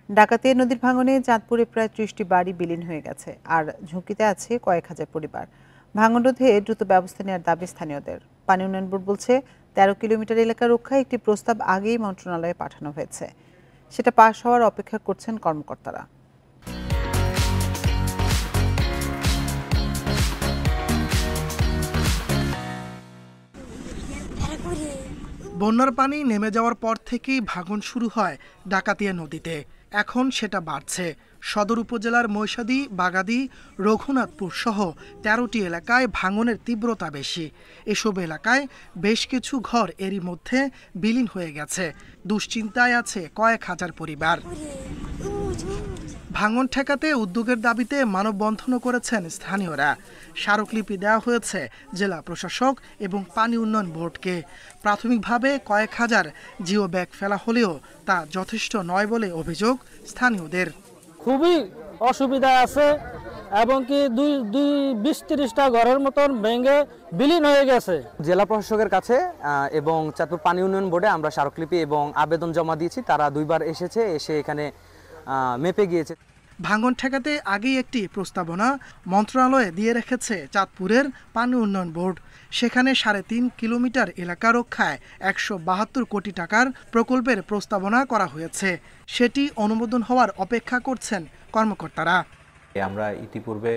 ডাকাতিয়া নদীর ভাঙনে চাঁদপুরে প্রায় ৩০টি বাড়ি বিলীন হয়ে গেছে, আর ঝুঁকিতে আছে কয়েক হাজার পরিবার। ভাঙন রোধে দ্রুত ব্যবস্থা নেওয়ার দাবি স্থানীয়দের। পানি উন্নয়ন বোর্ড বলছে ১৩ কিলোমিটার এলাকা রক্ষায় একটি প্রস্তাব আগেই মন্ত্রণালয়ে পাঠানো হয়েছে, সেটা পাস হওয়ার অপেক্ষা করছেন কর্মকর্তারা। বন্যার পানি নেমে যাওয়ার পর থেকেই ভাঙন শুরু হয় ডাকাতিয়া নদীতে। এখন সেটা বাড়ছে। সদর উপজেলার মৈশাদী, বাগাদী, রঘুনাথপুর সহ ১৩টি এলাকায় ভাঙনের তীব্রতা বেশি। এসব এলাকায় বেশ কিছু ঘর এরই মধ্যে বিলীন হয়ে গেছে। দুশ্চিন্তায় আছে কয়েক হাজার পরিবার। ভাঙন ঠেকাতে উদ্যোগের দাবিতে মানববন্ধনও করেছেন স্থানীয়রা। স্মারকলিপি দেওয়া হয়েছে জেলা প্রশাসক এবং পানি উন্নয়ন বোর্ডকে। প্রাথমিকভাবে কয়েক হাজার জিও ব্যাগ ফেলা হলেও তা যথেষ্ট নয় বলে অভিযোগ স্থানীয়দের। খুবই অসুবিধা আছে এবং কি ২০-৩০টা ঘরের মতন ভেঙে বিলীন হয়ে গেছে। জেলা প্রশাসকের কাছে এবং চাঁদপুর পানি উন্নয়ন বোর্ডে আমরা স্মারকলিপি এবং আবেদন জমা দিয়েছি। তারা ২ বার এসে এখানে মেপে গিয়েছে। ভাঙন ঠেকাতে আগেই একটি প্রস্তাবনা মন্ত্রণালয়ে দিয়ে রেখেছে চাঁদপুরের পানি উন্নয়ন বোর্ড। সেখানে ৩.৫ কিলোমিটার এলাকা রক্ষায় ১৭২ কোটি টাকার প্রকল্পের প্রস্তাবনা করা হয়েছে। সেটি অনুমোদন হওয়ার অপেক্ষা করছেন কর্মকর্তারা। আমরা ইতিপূর্বে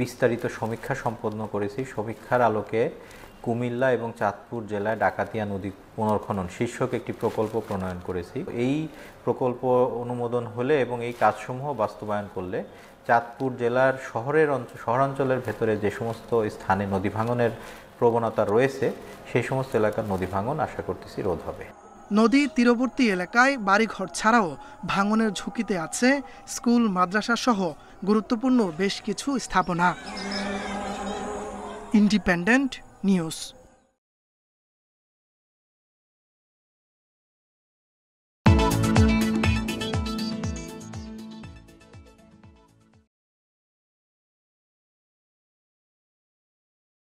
বিস্তারিত সমীক্ষা সম্পন্ন করেছি। সমীক্ষার আলোকে কুমিল্লা এবং চাঁদপুর জেলায় ডাকাতিয়া নদী পুনর্খনন শীর্ষক একটি প্রকল্প প্রণয়ন করেছি। এই প্রকল্প অনুমোদন হলে এবং এই কাজসমূহ বাস্তবায়ন করলে চাঁদপুর জেলার শহরাঞ্চলের ভেতরে যে সমস্ত স্থানে নদী ভাঙনের প্রবণতা রয়েছে সেই সমস্ত এলাকার নদী ভাঙন আশা করতেছি রোধ হবে। নদী তীরবর্তী এলাকায় বাড়িঘর ছাড়াও ভাঙনের ঝুঁকিতে আছে স্কুল, মাদ্রাসা সহ গুরুত্বপূর্ণ বেশ কিছু স্থাপনা। Independent news.